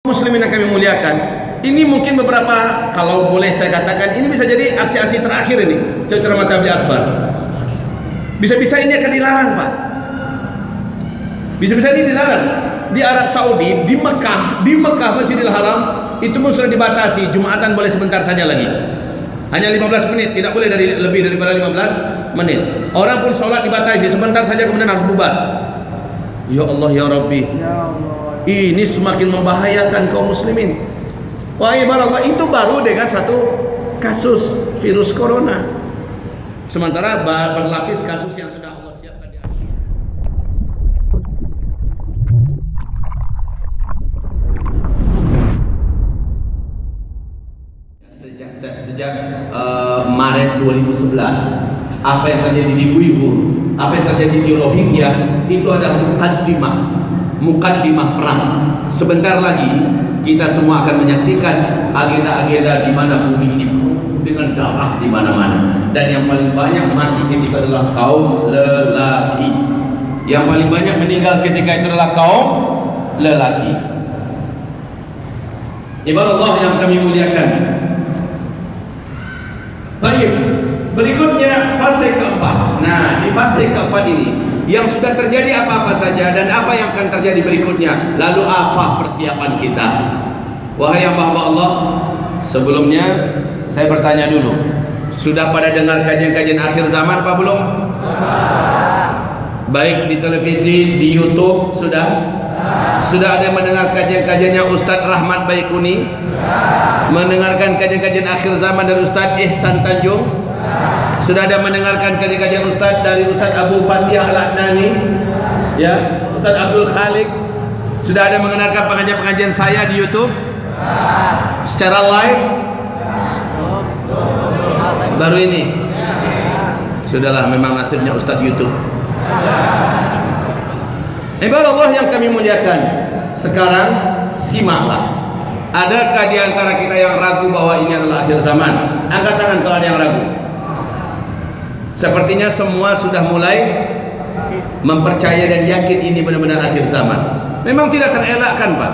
Muslimin yang kami muliakan, ini mungkin beberapa, kalau boleh saya katakan, ini bisa jadi aksi-aksi terakhir ini ceramah tabligh akbar. Bisa-bisa ini akan dilarang, Pak. Bisa-bisa ini dilarang. Di Arab Saudi, di Mekah Masjidil Haram itu pun sudah dibatasi, Jumatan boleh sebentar saja lagi. Hanya 15 menit, tidak boleh lebih daripada 15 menit. Orang pun sholat dibatasi, sebentar saja kemudian harus bubar. Ya Allah ya Rabbi. Ini semakin membahayakan kaum muslimin. Wah, ibarat itu baru dengan satu kasus virus corona. Sementara berlapis kasus yang sudah Allah siapkan di akhir. Sejak Maret 2011, apa yang terjadi di Uyghur, apa yang terjadi di Rohingya, itu adalah mukaddimah perang. Sebentar lagi kita semua akan menyaksikan agenda-agenda di mana bumi ini penuh dengan darah di mana-mana, dan yang paling banyak mati ketika adalah kaum lelaki. Yang paling banyak meninggal ketika itu adalah kaum lelaki. Ibarat Allah yang kami muliakan. Baik, berikutnya fase keempat. Nah, di fase keempat ini yang sudah terjadi apa-apa saja dan apa yang akan terjadi berikutnya. Lalu apa persiapan kita? Wahai hamba Allah, sebelumnya saya bertanya dulu, sudah pada dengar kajian-kajian akhir zaman apa belum? Baik di televisi, di YouTube sudah? Sudah ada yang mendengar kajian-kajiannya Ustadz Rahmat Baikuni? Mendengarkan kajian-kajian akhir zaman dari Ustadz Ihsan Tanjung? Sudah ada mendengarkan kajian-kajian Ustadz dari Ustadz Abu Fatih Al-Adnani? Ya, Ustadz Abdul Khalik? Sudah ada mendengarkan pengajian-pengajian saya di YouTube? Secara live? Baru ini? Sudahlah, memang nasibnya Ustadz YouTube. Ibarat Allah yang kami muliakan, sekarang simaklah. Adakah di antara kita yang ragu bahwa ini adalah akhir zaman? Angkat tangan kalau ada yang ragu. Sepertinya semua sudah mulai mempercaya dan yakin ini benar-benar akhir zaman. Memang tidak terelakkan, Pak.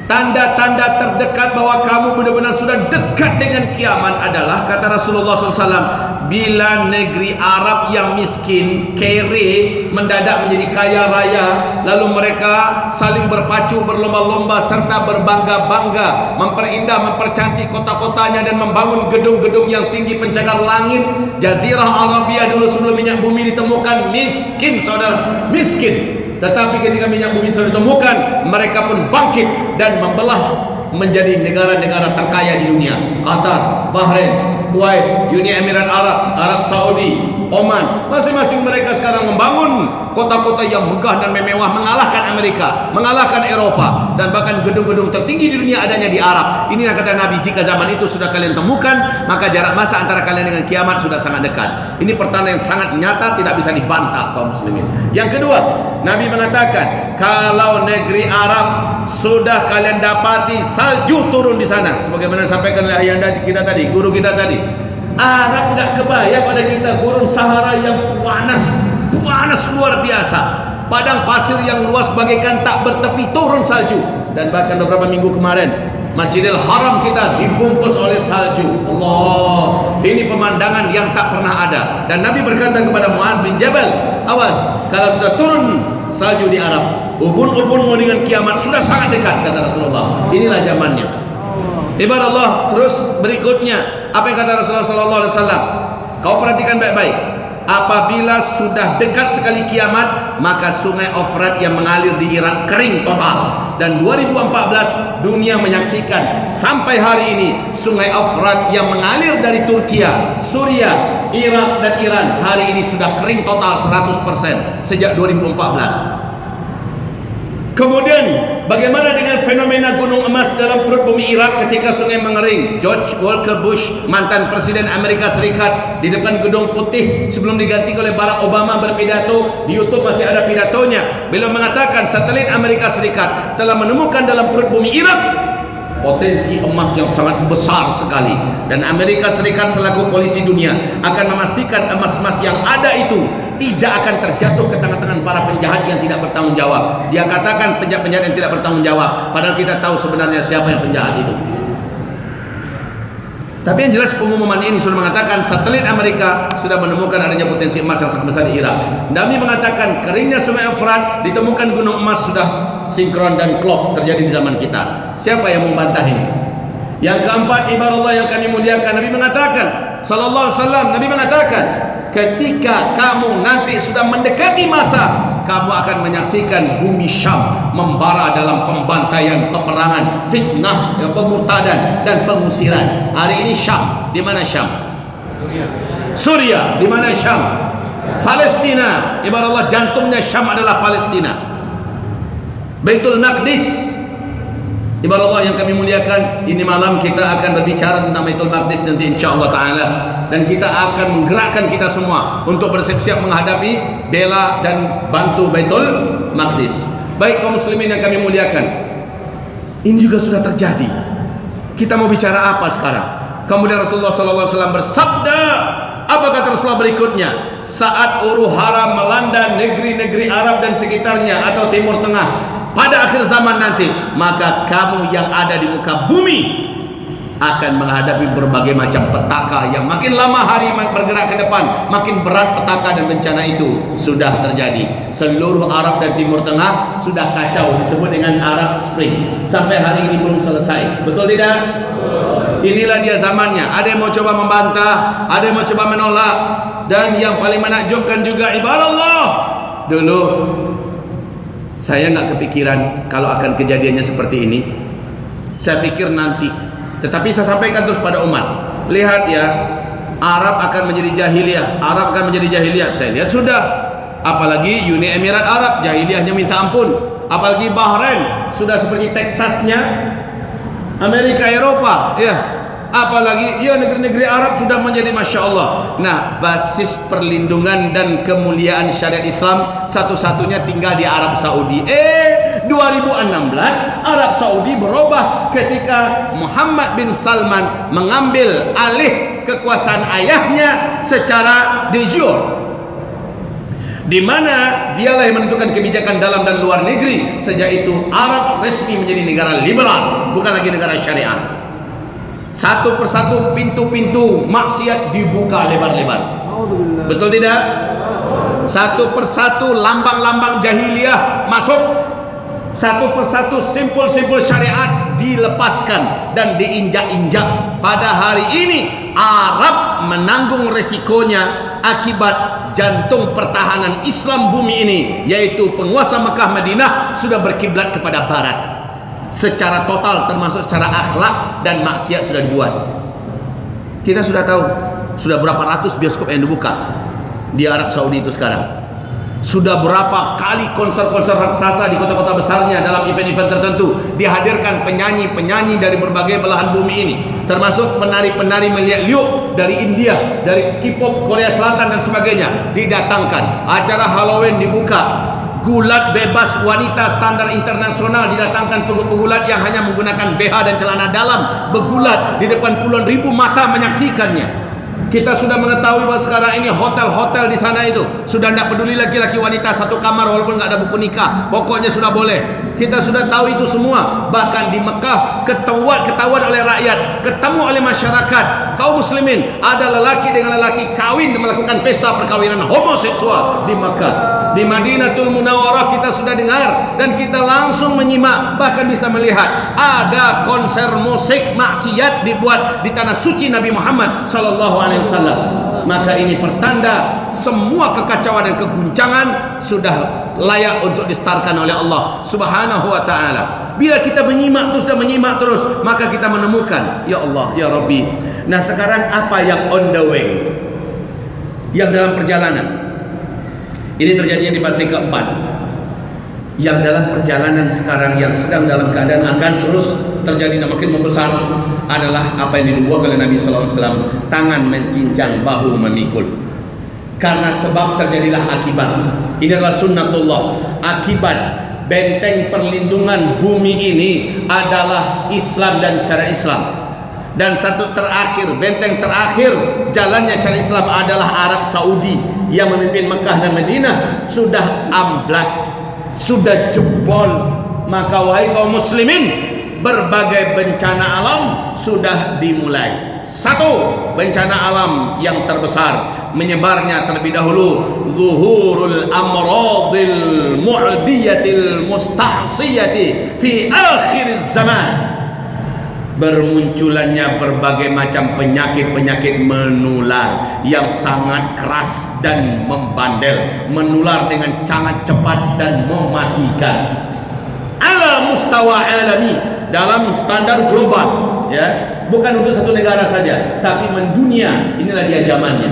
Tanda-tanda terdekat bahwa kamu benar-benar sudah dekat dengan kiamat adalah, kata Rasulullah SAW, bila negeri Arab yang miskin, kere, mendadak menjadi kaya raya, lalu mereka saling berpacu, berlomba-lomba serta berbangga-bangga, memperindah, mempercantik kota-kotanya dan membangun gedung-gedung yang tinggi pencakar langit. Jazirah Arabia dulu sebelum minyak bumi ditemukan miskin, saudara, miskin. Tetapi ketika minyak bumi sudah ditemukan, mereka pun bangkit dan membelah menjadi negara-negara terkaya di dunia. Qatar, Bahrain, Kuwait, Uni Emirat Arab, Arab Saudi, Oman, masing-masing mereka sekarang membangun kota-kota yang megah dan mewah, mengalahkan Amerika, mengalahkan Eropa, dan bahkan gedung-gedung tertinggi di dunia adanya di Arab. Ini yang kata Nabi, jika zaman itu sudah kalian temukan, maka jarak masa antara kalian dengan kiamat sudah sangat dekat. Ini pertanda yang sangat nyata, tidak bisa dibantah kaum muslimin. Yang kedua, Nabi mengatakan, kalau negeri Arab sudah kalian dapati salju turun di sana, sebagaimana disampaikan oleh ayahanda kita tadi, guru kita tadi. Arab enggak kebayang pada kita, gurun Sahara yang panas luar biasa, padang pasir yang luas bagaikan tak bertepi, turun salju. Dan bahkan beberapa minggu kemarin Masjidil Haram kita dibungkus oleh salju. Allah, ini pemandangan yang tak pernah ada. Dan Nabi berkata kepada Mu'adz bin Jabal, awas, kalau sudah turun salju di Arab, ubun-ubunmu dengan kiamat sudah sangat dekat, kata Rasulullah. Inilah zamannya. Ibarat Allah. Terus berikutnya, apa yang kata Rasulullah SAW? Kau perhatikan baik-baik. Apabila sudah dekat sekali kiamat, maka sungai Ofrat yang mengalir di Irak kering total. Dan 2014 dunia menyaksikan sampai hari ini sungai Ofrat yang mengalir dari Turkiya, Suriah, Irak dan Iran hari ini sudah kering total 100% sejak 2014. Kemudian bagaimana dengan fenomena gunung emas dalam perut bumi Irak ketika sungai mengering? George Walker Bush, mantan presiden Amerika Serikat, di depan Gedung Putih sebelum diganti oleh Barack Obama berpidato, di YouTube masih ada pidatonya. Beliau mengatakan satelit Amerika Serikat telah menemukan dalam perut bumi Irak potensi emas yang sangat besar sekali, dan Amerika Serikat selaku polisi dunia akan memastikan emas-emas yang ada itu tidak akan terjatuh ke tangan-tangan para penjahat yang tidak bertanggung jawab. Dia katakan penjahat-penjahat yang tidak bertanggung jawab, padahal kita tahu sebenarnya siapa yang penjahat itu. Tapi yang jelas pengumuman ini sudah mengatakan satelit Amerika sudah menemukan adanya potensi emas yang sangat besar di Irak. Nabi mengatakan keringnya Sungai Efrat, ditemukan gunung emas sudah sinkron dan klop terjadi di zaman kita. Siapa yang membantah ini? Yang keempat, ibarat Allah yang kami muliakan, Nabi mengatakan sallallahu alaihi wasallam, Nabi mengatakan ketika kamu nanti sudah mendekati masa, kamu akan menyaksikan bumi Syam membara dalam pembantaian, peperangan, fitnah, pemurtadan dan pengusiran. Hari ini Syam, di mana Syam? Suria. Di mana Syam? Palestina. Ibarat Allah, jantungnya Syam adalah Palestina. Baitul Maqdis. Ibarat Allah yang kami muliakan, ini malam kita akan berbicara tentang Baitul Maqdis nanti insyaallah taala, dan kita akan menggerakkan kita semua untuk bersiap-siap menghadapi, bela dan bantu Baitul Maqdis. Baik kaum muslimin yang kami muliakan, ini juga sudah terjadi. Kita mau bicara apa sekarang? Kemudian Rasulullah SAW bersabda, apa kata Rasulullah berikutnya? Saat huru-hara melanda negeri-negeri Arab dan sekitarnya atau Timur Tengah pada akhir zaman nanti, maka kamu yang ada di muka bumi akan menghadapi berbagai macam petaka yang makin lama hari bergerak ke depan, makin berat petaka dan bencana itu sudah terjadi. Seluruh Arab dan Timur Tengah sudah kacau, disebut dengan Arab Spring. Sampai hari ini belum selesai. Betul tidak? Inilah dia zamannya. Ada yang mau coba membantah, ada yang mau coba menolak, dan yang paling menakjubkan juga ibarat Allah. Dulu saya nggak kepikiran kalau akan kejadiannya seperti ini. Saya pikir nanti, tetapi saya sampaikan terus pada umat, lihat ya, Arab akan menjadi jahiliyah, Arab akan menjadi jahiliyah. Saya lihat sudah, apalagi Uni Emirat Arab, jahiliyahnya minta ampun. Apalagi Bahrain, sudah seperti Teksasnya Amerika Eropa, ya. Apalagi ya negeri-negeri Arab sudah menjadi Masya Allah. Nah, basis perlindungan dan kemuliaan syariat Islam satu-satunya tinggal di Arab Saudi. 2016 Arab Saudi berubah ketika Muhammad bin Salman mengambil alih kekuasaan ayahnya secara de jure, di mana dialah yang menentukan kebijakan dalam dan luar negeri. Sejak itu Arab resmi menjadi negara liberal, bukan lagi negara syariah. Satu persatu pintu-pintu maksiat dibuka lebar-lebar. Betul tidak? Satu persatu lambang-lambang jahiliyah masuk. Satu persatu simpul-simpul syariat dilepaskan dan diinjak-injak. Pada hari ini Arab menanggung resikonya akibat jantung pertahanan Islam bumi ini, yaitu penguasa Mekah Madinah sudah berkiblat kepada barat secara total, termasuk secara akhlak dan maksiat sudah dibuat. Kita sudah tahu sudah berapa ratus bioskop yang dibuka di Arab Saudi itu sekarang. Sudah berapa kali konser-konser raksasa di kota-kota besarnya dalam event-event tertentu dihadirkan penyanyi-penyanyi dari berbagai belahan bumi ini, termasuk penari-penari melihat liuk dari India, dari K-pop Korea Selatan dan sebagainya didatangkan. Acara Halloween dibuka, gulat bebas wanita standar internasional didatangkan, pegulat yang hanya menggunakan BH dan celana dalam bergulat di depan puluhan ribu mata menyaksikannya. Kita sudah mengetahui bahwa sekarang ini hotel-hotel di sana itu sudah tidak peduli laki-laki wanita satu kamar walaupun nggak ada buku nikah, pokoknya sudah boleh. Kita sudah tahu itu semua. Bahkan di Mekah ketahuan oleh rakyat, ketemu oleh masyarakat kaum muslimin, ada lelaki dengan lelaki kawin melakukan pesta perkawinan homoseksual di Mekah. Di Madinatul Munawwarah kita sudah dengar dan kita langsung menyimak, bahkan bisa melihat ada konser musik maksiat dibuat di tanah suci Nabi Muhammad sallallahu alaihi wasallam. Maka ini pertanda semua kekacauan dan keguncangan sudah layak untuk distarkan oleh Allah Subhanahu wa taala. Bila kita menyimak terus dan menyimak terus, maka kita menemukan, ya Allah, ya Rabbi. Nah, sekarang apa yang on the way? Yang dalam perjalanan. Ini terjadinya di fase keempat. Yang dalam perjalanan sekarang, yang sedang dalam keadaan akan terus terjadi dan makin membesar, adalah apa yang dinubuatkan oleh Nabi sallallahu alaihi wasallam, tangan mencincang, bahu memikul. Karena sebab terjadilah akibat. Ini adalah sunnatullah, akibat benteng perlindungan bumi ini adalah Islam dan syariat Islam. Dan satu terakhir, benteng terakhir jalannya syariat Islam adalah Arab Saudi yang memimpin Mekah dan Madinah. Sudah amblas, sudah jebol. Maka wahai kaum muslimin, berbagai bencana alam sudah dimulai. Satu, bencana alam yang terbesar, menyebarnya terlebih dahulu zuhurul amradil mu'diyatil musta'siyati fi akhir zaman. Bermunculannya berbagai macam penyakit-penyakit menular yang sangat keras dan membandel, menular dengan sangat cepat dan mematikan ala mustawa alami, dalam standar global, ya, bukan untuk satu negara saja tapi mendunia. Inilah dia zamannya.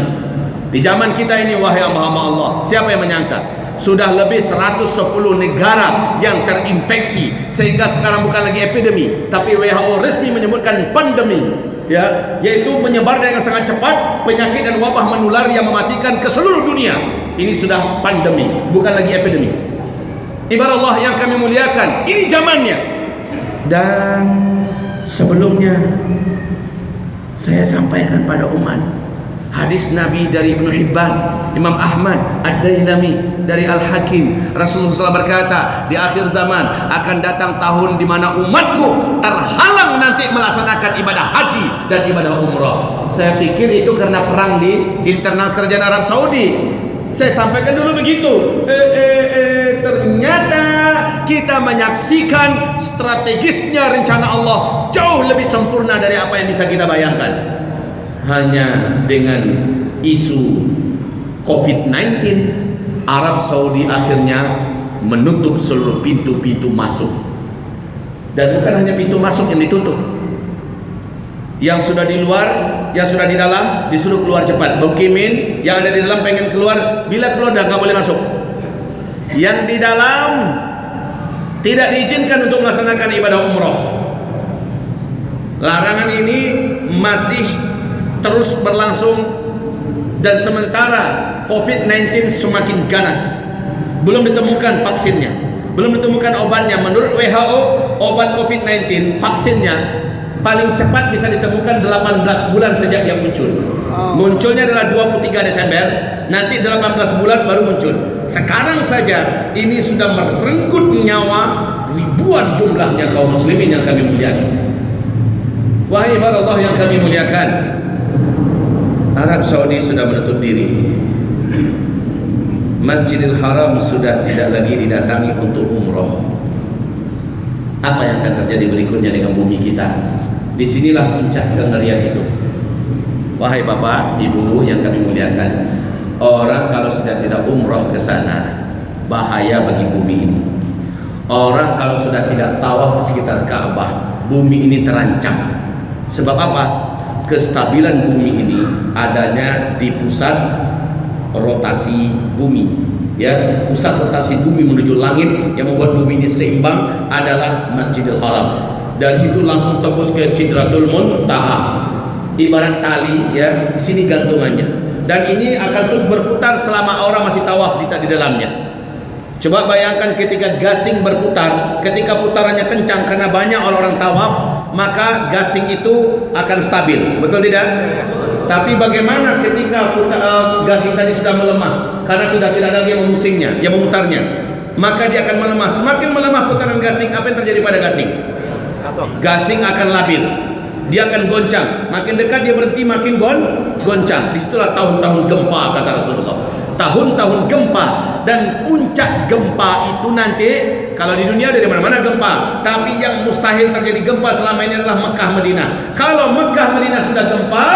Di zaman kita ini wahai hamba-hamba Allah, siapa yang menyangka sudah lebih 110 negara yang terinfeksi, sehingga sekarang bukan lagi epidemi tapi WHO resmi menyebutkan pandemi, ya, yaitu menyebar dengan sangat cepat, penyakit dan wabah menular yang mematikan ke seluruh dunia. Ini sudah pandemi, bukan lagi epidemi. Ibarat Allah yang kami muliakan, ini zamannya. Dan sebelumnya saya sampaikan pada umat hadis Nabi dari Ibnu Hibban, Imam Ahmad, Ad-Dailami, dari Al-Hakim. Rasulullah SAW berkata, di akhir zaman akan datang tahun di mana umatku terhalang nanti melaksanakan ibadah haji dan ibadah umrah. Saya pikir itu karena perang di internal kerajaan Arab Saudi. Saya sampaikan dulu begitu. Ternyata kita menyaksikan strategisnya rencana Allah jauh lebih sempurna dari apa yang bisa kita bayangkan. Hanya dengan isu COVID-19, Arab Saudi akhirnya menutup seluruh pintu-pintu masuk. Dan bukan hanya pintu masuk yang ditutup, yang sudah di luar, yang sudah di dalam disuruh keluar cepat. Mukimin yang ada di dalam pengen keluar, bila keluar dah nggak boleh masuk. Yang di dalam tidak diizinkan untuk melaksanakan ibadah umroh. Larangan ini masih terus berlangsung, dan sementara COVID-19 semakin ganas, belum ditemukan vaksinnya, belum ditemukan obatnya. Menurut WHO, obat COVID-19 vaksinnya paling cepat bisa ditemukan 18 bulan sejak dia muncul. Munculnya adalah 23 Desember, nanti 18 bulan baru muncul. Sekarang saja ini sudah merenggut nyawa ribuan jumlahnya kaum muslimin yang kami muliakan. Wahai Allah yang kami muliakan, Arab Saudi sudah menutup diri. Masjidil Haram sudah tidak lagi didatangi untuk umroh. Apa yang akan terjadi berikutnya dengan bumi kita? Disinilah puncak kengerian itu. Wahai bapak, ibu yang kami muliakan, orang kalau sudah tidak umroh ke sana, bahaya bagi bumi ini. Orang kalau sudah tidak tawaf di sekitar Ka'bah, bumi ini terancam. Sebab apa? Kestabilan bumi ini adanya di pusat rotasi bumi, ya, pusat rotasi bumi menuju langit yang membuat bumi ini seimbang adalah Masjidil Haram. Dari situ langsung tembus ke Sidratul Muntaha, ibarat tali, ya, di sini gantungannya. Dan ini akan terus berputar selama orang masih tawaf di dalamnya. Coba bayangkan ketika gasing berputar, ketika putarannya kencang karena banyak orang-orang tawaf, maka gasing itu akan stabil, betul tidak? Tapi bagaimana ketika gasing tadi sudah melemah karena sudah tidak ada lagi yang memusingnya, yang memutarnya, maka dia akan melemah. Semakin melemah putaran gasing, apa yang terjadi pada gasing? Gasing akan labil, dia akan goncang. Makin dekat dia berhenti, makin goncang. Disitulah tahun-tahun gempa, kata Rasulullah. Tahun-tahun gempa, dan puncak gempa itu nanti, kalau di dunia ada di mana-mana gempa, tapi yang mustahil terjadi gempa selama ini adalah Mekah Madinah. Kalau Mekah Madinah sudah gempa,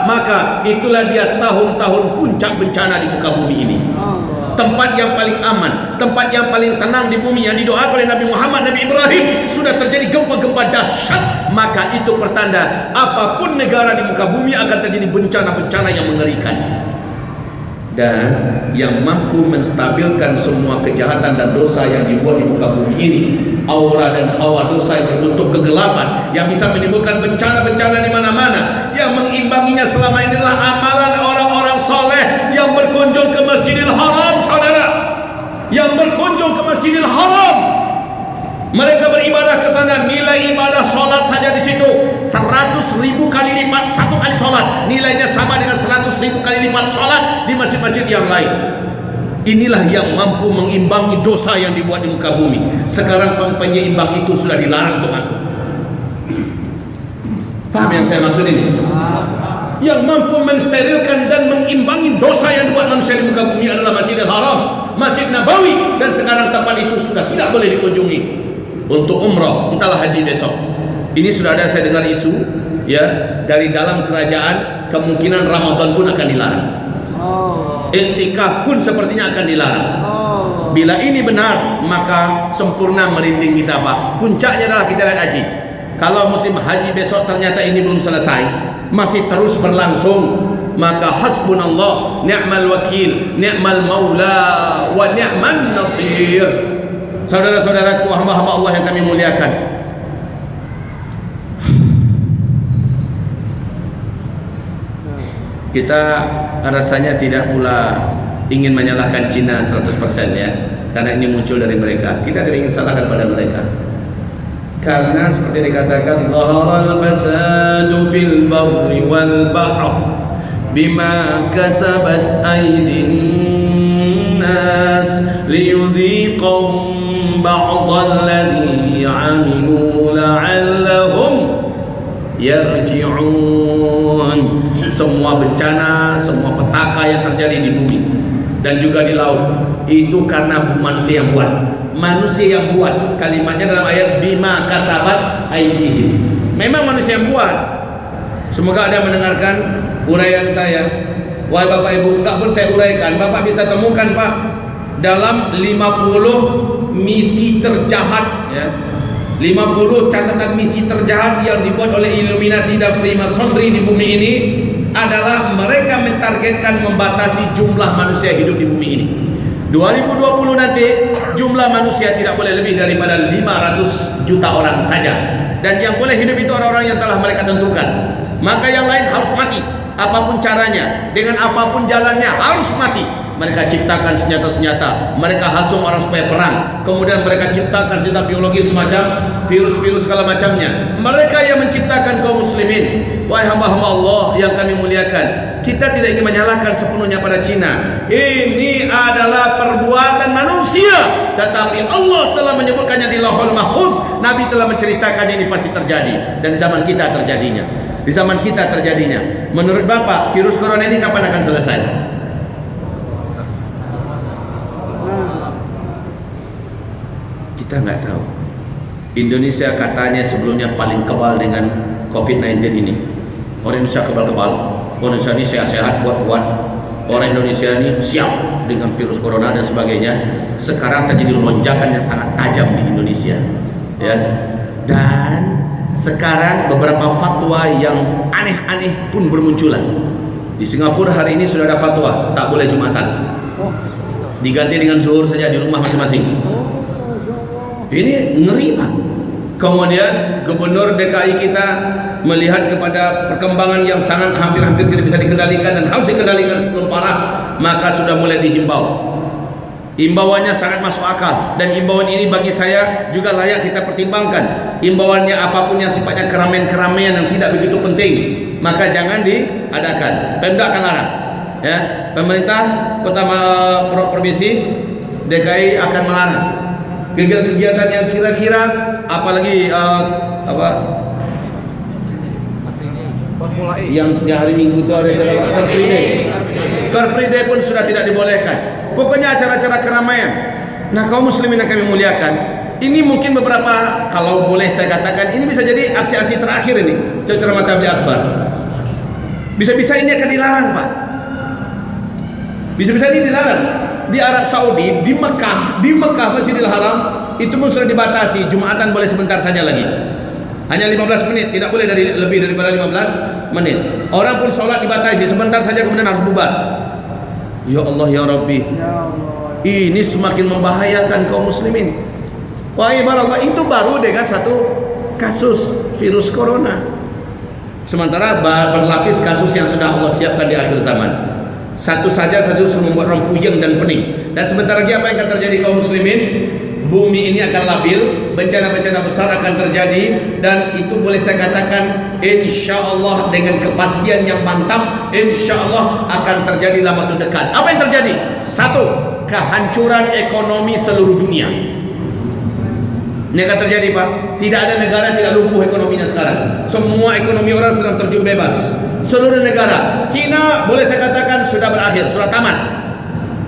maka itulah dia tahun-tahun puncak bencana di muka bumi ini. Tempat yang paling aman, tempat yang paling tenang di bumi, yang didoakan oleh Nabi Muhammad, Nabi Ibrahim, sudah terjadi gempa-gempa dahsyat, maka itu pertanda apapun negara di muka bumi akan terjadi bencana-bencana yang mengerikan. Dan yang mampu menstabilkan semua kejahatan dan dosa yang dibuat di muka bumi ini, aura dan hawa dosa yang berbentuk kegelapan yang bisa menimbulkan bencana-bencana di mana-mana, yang mengimbanginya selama ini adalah amalan orang-orang soleh yang berkunjung ke Masjidil Haram, saudara, yang berkunjung ke Masjidil Haram. Mereka beribadah ke sana, nilai ibadah solat saja di situ 100.000 kali lipat satu kali solat, nilainya sama dengan 100.000 kali lipat solat di masjid-masjid yang lain. Inilah yang mampu mengimbangi dosa yang dibuat di muka bumi. Sekarang penyeimbang itu sudah dilarang untuk masuk. Paham yang saya maksud ini? Yang mampu mensterilkan dan mengimbangi dosa yang dibuat manusia di muka bumi adalah Masjidil Haram, Masjid Nabawi, dan sekarang tempat itu sudah tidak boleh dikunjungi untuk umrah, entahlah haji besok. Ini sudah ada saya dengar isu ya dari dalam kerajaan, kemungkinan Ramadan pun akan dilarang. Iktikaf pun sepertinya akan dilarang. Bila ini benar, maka sempurna merinding kita, Pak. Puncaknya adalah kita lihat haji. Kalau musim haji besok ternyata ini belum selesai, masih terus berlangsung, maka hasbunallah ni'mal wakil, ni'mal maula wa ni'man nasir. Saudara-saudaraku, hamba-hamba Allah yang kami muliakan, kita rasanya tidak pula ingin menyalahkan Cina 100% ya, karena ini muncul dari mereka. Kita tidak ingin salahkan pada mereka, karena seperti dikatakan zaharal fasadu fil barri wal bahr bima kasabat aydin nas liyudhiqahum ba'dal ladzi 'amilu la'allahum yarji'un. Semua bencana, semua petaka yang terjadi di bumi dan juga di laut itu karena manusia yang buat. Manusia yang buat. Kalimatnya dalam ayat bima kasabat aydihim. Memang manusia yang buat. Semoga Anda mendengarkan uraian saya. Wahai Bapak Ibu, enggak pun saya uraikan, Bapak bisa temukan, Pak, dalam 50 misi terjahat ya. 50 catatan misi terjahat yang dibuat oleh Illuminati dan Freemasonry di bumi ini adalah mereka mentargetkan membatasi jumlah manusia hidup di bumi ini. 2020 nanti jumlah manusia tidak boleh lebih daripada 500 juta orang saja, dan yang boleh hidup itu orang-orang yang telah mereka tentukan. Maka yang lain harus mati, apapun caranya, dengan apapun jalannya harus mati. Mereka ciptakan senjata-senjata, mereka hasung orang supaya perang, kemudian mereka ciptakan senjata biologi semacam virus-virus segala macamnya. Mereka yang menciptakan kaum muslimin. Wahai hamba-hamba Allah yang kami muliakan, kita tidak ingin menyalahkan sepenuhnya pada Cina. Ini adalah perbuatan manusia, tetapi Allah telah menyebutkannya di Lauhul Mahfuz. Nabi telah menceritakannya, ini pasti terjadi, dan di zaman kita terjadinya. Di zaman kita terjadinya. Menurut Bapak, virus corona ini kapan akan selesai? Kita nggak tahu. Indonesia katanya sebelumnya paling kebal dengan COVID-19 ini. Orang Indonesia kebal-kebal, orang Indonesia ini sehat-sehat, kuat-kuat. Orang Indonesia ini siap dengan virus corona dan sebagainya. Sekarang terjadi lonjakan yang sangat tajam di Indonesia, ya. Dan sekarang beberapa fatwa yang aneh-aneh pun bermunculan. Di Singapura hari ini sudah ada fatwa tak boleh Jumatan, diganti dengan zuhur saja di rumah masing-masing. Ini ngeri, Pak. Kemudian Gubernur DKI kita melihat kepada perkembangan yang sangat hampir-hampir tidak bisa dikendalikan dan harus dikendalikan sebelum parah, maka sudah mulai dihimbau. Imbauannya sangat masuk akal, dan imbauan ini bagi saya juga layak kita pertimbangkan. Imbauannya apapun yang sifatnya keramaian-keramaian yang tidak begitu penting, maka jangan diadakan. Pemda akan larang. Ya, pemerintah kota provinsi DKI akan melarang kegiatan yang kira-kira apalagi yang hari Minggu itu ada Car Free Day. Car Free Day pun sudah tidak dibolehkan. Pokoknya acara-acara keramaian. Nah, kaum muslimin yang kami muliakan, ini mungkin beberapa, kalau boleh saya katakan, ini bisa jadi aksi-aksi terakhir ini ceramah tabligh akbar. Bisa-bisa ini akan dilarang, Pak. Bisa-bisa ini dilarang. Di Arab Saudi, di Mekah Masjidil Haram itu pun sudah dibatasi, Jumatan boleh sebentar saja lagi, hanya 15 menit, tidak boleh lebih daripada 15 menit. Orang pun sholat dibatasi sebentar saja, kemudian harus bubar. Ya Allah ya Rabbi, ini semakin membahayakan kaum muslimin. Wahai Allah, itu baru dengan satu kasus virus corona, sementara berlapis kasus yang sudah Allah siapkan di akhir zaman. Satu saja membuat orang puyeng dan pening. Dan sebentar lagi apa yang akan terjadi kaum muslimin? bumi ini akan labil, bencana-bencana besar akan terjadi, dan itu boleh saya katakan insya Allah dengan kepastian yang mantap, insya Allah akan terjadi dalam waktu dekat. Apa yang terjadi? Satu, kehancuran ekonomi seluruh dunia. Ini akan terjadi, Pak. Tidak ada negara tidak lumpuh ekonominya sekarang. Semua ekonomi orang sedang terjun bebas. Seluruh negara. Cina boleh saya katakan sudah berakhir, sudah tamat.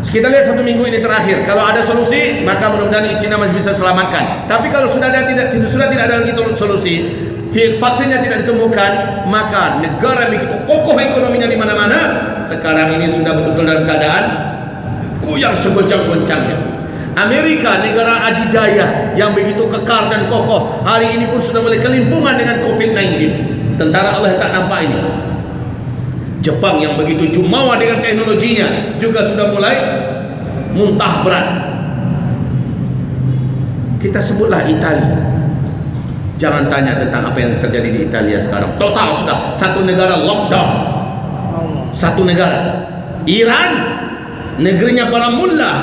Kita lihat 1 minggu ini terakhir. Kalau ada solusi, maka mudah-mudahan Cina masih bisa selamatkan. Tapi kalau sudah tidak ada lagi solusi, vaksinnya tidak ditemukan, maka negara begitu kokoh ekonominya di mana-mana, sekarang ini sudah betul-betul dalam keadaan goyang segoncang-goncangnya. Amerika, negara adidaya yang begitu kekar dan kokoh, hari ini pun sudah mulai kelimpungan dengan COVID-19. Tentara Allah yang tak nampak ini. Jepang yang begitu jumawa dengan teknologinya juga sudah mulai muntah berat. Kita sebutlah Italia. Jangan tanya tentang apa yang terjadi di Italia sekarang. Total sudah satu negara lockdown. Satu negara. Iran, negerinya para mullah.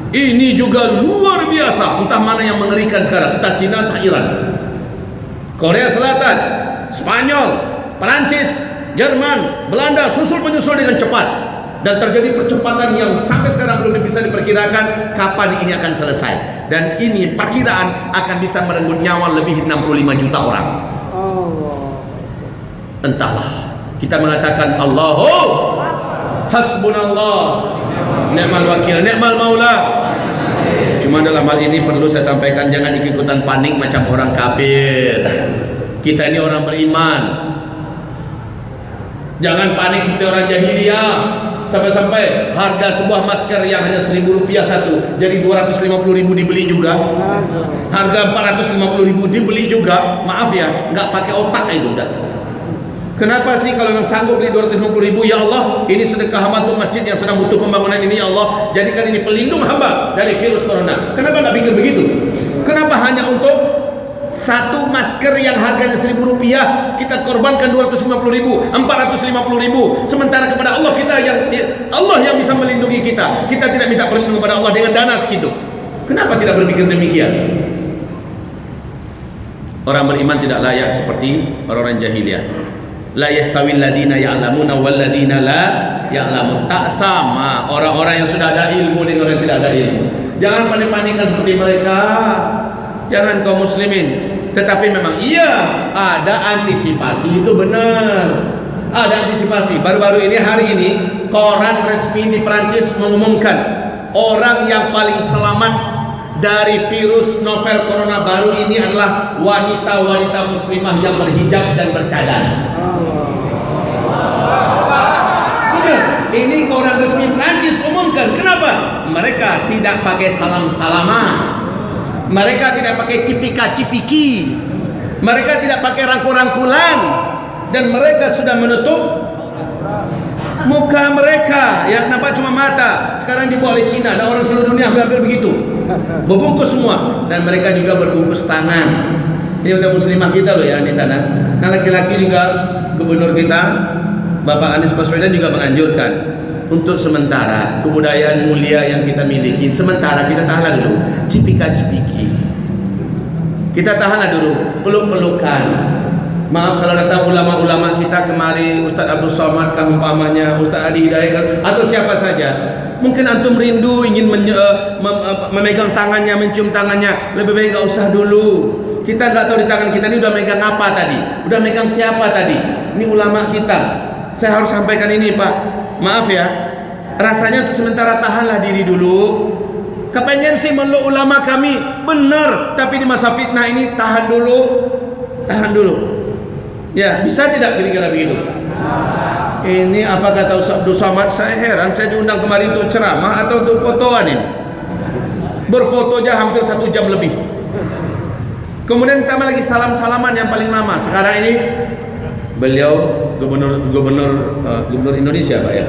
Ini juga luar biasa. Entah mana yang mengerikan sekarang, entah Cina, entah Iran. Korea Selatan, Spanyol, Perancis, Jerman, Belanda susul menyusul dengan cepat, dan terjadi percepatan yang sampai sekarang belum bisa diperkirakan kapan ini akan selesai. Dan ini perkiraan akan bisa merenggut nyawa lebih 65 juta orang. Entahlah. Kita mengatakan Allahu hasbunallah ni'mal wakil ni'mal maula. Cuma dalam hal ini perlu saya sampaikan, jangan ikut-ikutan panik macam orang kafir. Kita ini orang beriman. Jangan panik seperti orang jahiliyah. Sampai-sampai harga sebuah masker yang hanya Rp1.000 satu jadi Rp250.000 dibeli juga. Harga Rp450.000 dibeli juga. Maaf ya, nggak pakai otak itu udah. Kenapa sih kalau yang sanggup beli 250.000, ya Allah, ini sedekah hamba untuk masjid yang sedang butuh pembangunan ini, ya Allah, jadikan ini pelindung hamba dari virus corona. Kenapa nggak pikir begitu? Kenapa hanya untuk satu masker yang harganya Rp1.000 kita korbankan 250.000, 450.000, sementara kepada Allah Allah yang bisa melindungi kita. Kita tidak minta perlindungan kepada Allah dengan dana segitu. Kenapa tidak berpikir demikian? Orang beriman tidak layak seperti orang-orang jahiliyah. La yastawil ladina ya'lamuna wal ladina la ya'lamun. Tak sama orang-orang yang sudah ada ilmu dengan orang yang tidak ada ilmu. Jangan panik-panikan seperti mereka. Jangan kaum muslimin. Tetapi memang iya, ada antisipasi, itu benar. Ada antisipasi. Baru-baru ini, hari ini, koran resmi di Perancis mengumumkan orang yang paling selamat dari virus novel corona baru ini adalah wanita-wanita muslimah yang berhijab dan bercadar. Ini koran resmi Perancis umumkan. Kenapa? Mereka tidak pakai salam-salaman. Mereka tidak pakai cipika-cipiki. Mereka tidak pakai rangkul-rangkulan. Dan mereka sudah menutup muka mereka, yang nampak cuma mata. Sekarang dibawa oleh Cina, dan orang seluruh dunia hampir begitu. Berbungkus semua. Dan mereka juga berbungkus tangan. Ini udah muslimah kita loh ya di sana. Nah, laki-laki juga, gubernur kita Bapak Anies Baswedan juga menganjurkan untuk sementara kebudayaan mulia yang kita miliki, sementara kita tahanlah dulu cipika-cipiki, kita tahanlah dulu peluk-pelukan. Maaf kalau datang ulama-ulama kita kemari, Ustadz Abdul Somad kah umpamanya, Ustadz Adi Hidayat atau siapa saja, mungkin antum rindu ingin memegang tangannya, mencium tangannya, lebih baik gak usah dulu. Kita nggak tahu di tangan kita ini udah megang apa tadi, udah megang siapa tadi. Ini ulama kita. Saya harus sampaikan ini, Pak. Maaf ya, rasanya untuk sementara tahanlah diri dulu. Kepengen sih meluk ulama kami, benar. Tapi di masa fitnah ini tahan dulu, tahan dulu. Ya, bisa tidak kira-kira begitu? Ini apa kata Ustaz Abdul Somad? Saya heran, saya diundang kemarin untuk ceramah atau untuk fotoan ini. Berfoto aja hampir 1 jam lebih. Kemudian ditambah lagi salam-salaman yang paling lama. Sekarang ini beliau gubernur Indonesia, Pak ya.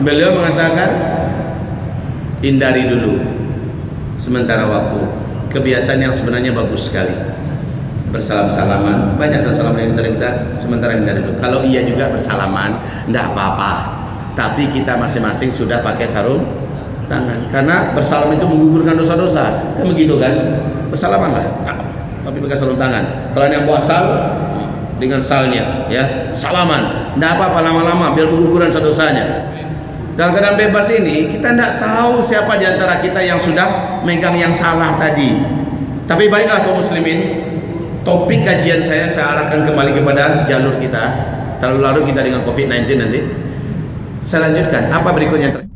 Beliau mengatakan hindari dulu sementara waktu. Kebiasaan yang sebenarnya bagus sekali. Bersalam-salaman, banyak salam-salaman yang kita sementara hindari dulu. Kalau iya juga bersalaman, enggak apa-apa. Tapi kita masing-masing sudah pakai sarung tangan, karena bersalam itu menggugurkan dosa-dosa. Kan begitu kan? Bersalamanlah, tapi pegang sarung tangan. Kalau yang bawa sal, dengan salnya, ya, salaman. Tidak apa-apa lama-lama, biar berguguran dosanya. Dalam keadaan bebas ini, kita tidak tahu siapa di antara kita yang sudah megang yang salah tadi. Tapi baiklah kaum muslimin, topik kajian saya arahkan kembali kepada jalur kita. Terlalu larut kita dengan COVID-19 nanti. Saya lanjutkan, apa berikutnya?